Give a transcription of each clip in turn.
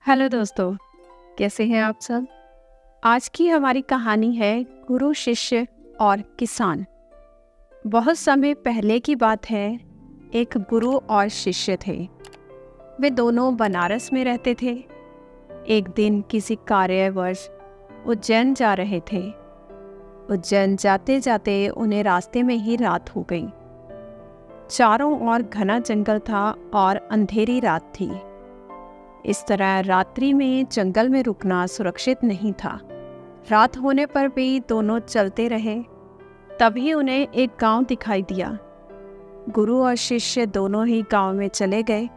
Hello दोस्तों, कैसे हैं आप सब। आज की हमारी कहानी है गुरु शिष्य और किसान। बहुत समय पहले की बात है। एक गुरु और शिष्य थे। वे दोनों बनारस में रहते थे। एक दिन किसी कार्यवश उज्जैन जा रहे थे। उज्जैन जाते जाते उन्हें रास्ते में ही रात हो गई। चारों ओर घना जंगल था और अंधेरी रात थी। इस तरह रात्रि में जंगल में रुकना सुरक्षित नहीं था। रात होने पर भी दोनों चलते रहे। तभी उन्हें एक गांव दिखाई दिया। गुरु और शिष्य दोनों ही गांव में चले गए।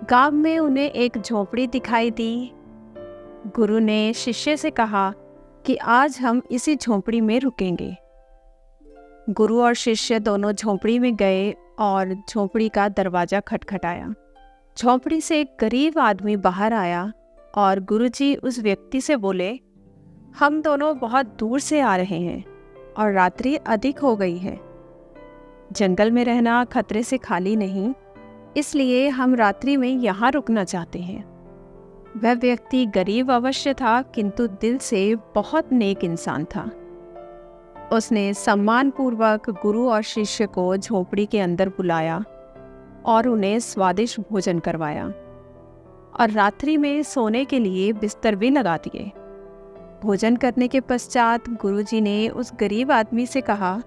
गांव में उन्हें एक झोपड़ी दिखाई दी। गुरु ने शिष्य से कहा कि आज हम इसी झोपड़ी में रुकेंगे। गुरु और शिष्य दोनों झोपड़ी में गए और झोपड़ी का दरवाजा खटखटाया। झोपड़ी से एक गरीब आदमी बाहर आया और गुरुजी उस व्यक्ति से बोले, हम दोनों बहुत दूर से आ रहे हैं और रात्रि अधिक हो गई है। जंगल में रहना खतरे से खाली नहीं, इसलिए हम रात्रि में यहाँ रुकना चाहते हैं। वह व्यक्ति गरीब अवश्य था, किंतु दिल से बहुत नेक इंसान था। उसने सम्मानपूर्वक गुरु और शिष्य को झोपड़ी के अंदर बुलाया और उन्हें स्वादिष्ट भोजन करवाया और रात्रि में सोने के लिए बिस्तर भी लगा दिए। भोजन करने के पश्चात गुरुजी ने उस गरीब आदमी से कहा,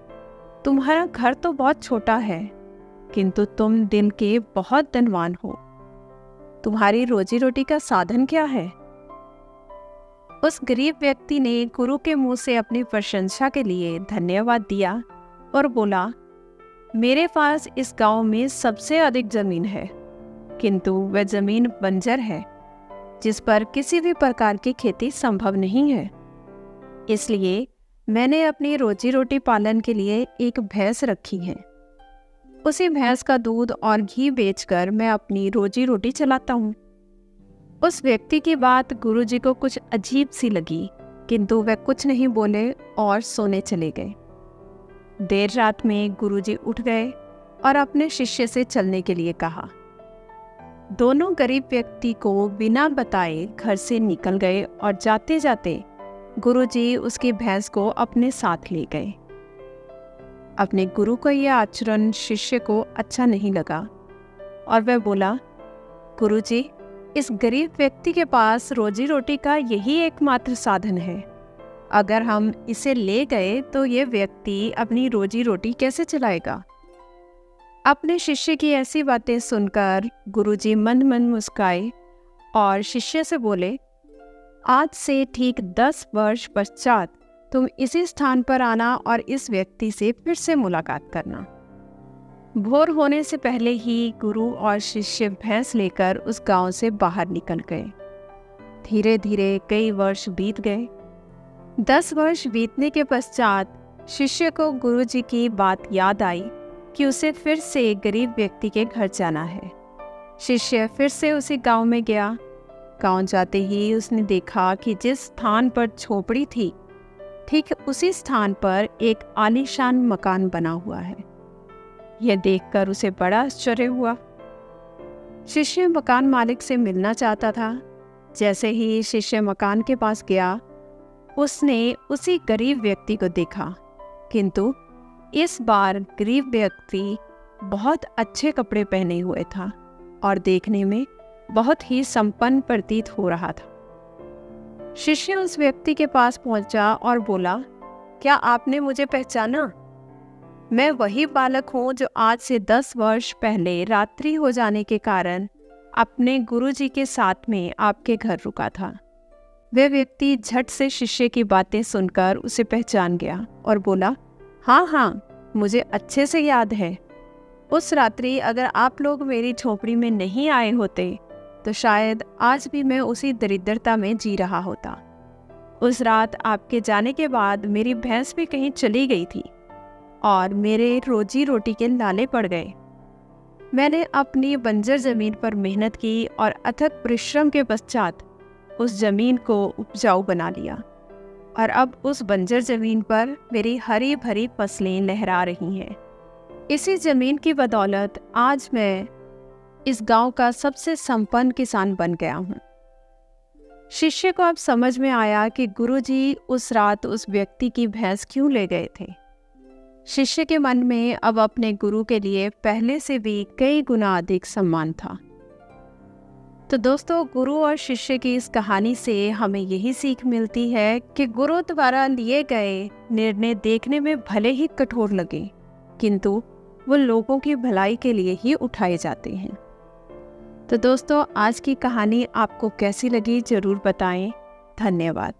तुम्हारा घर तो बहुत छोटा है, किंतु तुम दिल के बहुत धनवान हो। तुम्हारी रोजी रोटी का साधन क्या है? उस गरीब व्यक्ति ने गुरु के मुंह से अपनी प्रशंसा के लिए धन्यवाद दिया और बोला, मेरे पास इस गांव में सबसे अधिक जमीन है, किंतु वह जमीन बंजर है, जिस पर किसी भी प्रकार की खेती संभव नहीं है। इसलिए मैंने अपनी रोजी रोटी पालन के लिए एक भैंस रखी है। उसी भैंस का दूध और घी बेचकर मैं अपनी रोजी रोटी चलाता हूँ। उस व्यक्ति की बात गुरुजी को कुछ अजीब सी लगी, किंतु वह कुछ नहीं बोले और सोने चले गए। देर रात में गुरुजी उठ गए और अपने शिष्य से चलने के लिए कहा। दोनों गरीब व्यक्ति को बिना बताए घर से निकल गए और जाते जाते गुरुजी उसकी भैंस को अपने साथ ले गए। अपने गुरु का यह आचरण शिष्य को अच्छा नहीं लगा और वह बोला, गुरुजी, इस गरीब व्यक्ति के पास रोजी रोटी का यही एकमात्र साधन है। अगर हम इसे ले गए तो ये व्यक्ति अपनी रोजी रोटी कैसे चलाएगा? अपने शिष्य की ऐसी बातें सुनकर गुरुजी मन मन मुस्काए और शिष्य से बोले, आज से ठीक 10 वर्ष पश्चात तुम इसी स्थान पर आना और इस व्यक्ति से फिर से मुलाकात करना। भोर होने से पहले ही गुरु और शिष्य भैंस लेकर उस गांव से बाहर निकल गए। धीरे धीरे कई वर्ष बीत गए। 10 वर्ष बीतने के पश्चात शिष्य को गुरुजी की बात याद आई कि उसे फिर से गरीब व्यक्ति के घर जाना है। शिष्य फिर से उसी गांव में गया। गांव जाते ही उसने देखा कि जिस स्थान पर झोपड़ी थी, ठीक उसी स्थान पर एक आलीशान मकान बना हुआ है। यह देखकर उसे बड़ा आश्चर्य हुआ। शिष्य मकान मालिक से मिलना चाहता था। जैसे ही शिष्य मकान के पास गया, उसने उसी गरीब व्यक्ति को देखा, किंतु इस बार गरीब व्यक्ति बहुत अच्छे कपड़े पहने हुए था और देखने में बहुत ही संपन्न प्रतीत हो रहा था। शिष्य उस व्यक्ति के पास पहुंचा और बोला, क्या आपने मुझे पहचाना? मैं वही बालक हूँ जो आज से 10 वर्ष पहले रात्रि हो जाने के कारण अपने गुरुजी के साथ में आपके घर रुका था। वह व्यक्ति झट से शिष्य की बातें सुनकर उसे पहचान गया और बोला, हाँ, मुझे अच्छे से याद है। उस रात्रि अगर आप लोग मेरी झोपड़ी में नहीं आए होते तो शायद आज भी मैं उसी दरिद्रता में जी रहा होता। उस रात आपके जाने के बाद मेरी भैंस भी कहीं चली गई थी और मेरे रोजी रोटी के लाले पड़ गए। मैंने अपनी बंजर जमीन पर मेहनत की और अथक परिश्रम के पश्चात उस जमीन को उपजाऊ बना लिया और अब उस बंजर जमीन पर मेरी हरी भरी फसलें लहरा रही हैं। इसी जमीन की बदौलत आज मैं इस गांव का सबसे संपन्न किसान बन गया हूँ। शिष्य को अब समझ में आया कि गुरुजी उस रात उस व्यक्ति की भैंस क्यों ले गए थे। शिष्य के मन में अब अपने गुरु के लिए पहले से भी कई गुना अधिक सम्मान था। तो दोस्तों, गुरु और शिष्य की इस कहानी से हमें यही सीख मिलती है कि गुरु द्वारा लिए गए निर्णय देखने में भले ही कठोर लगे, किंतु वो लोगों की भलाई के लिए ही उठाए जाते हैं। तो दोस्तों, आज की कहानी आपको कैसी लगी जरूर बताएं। धन्यवाद।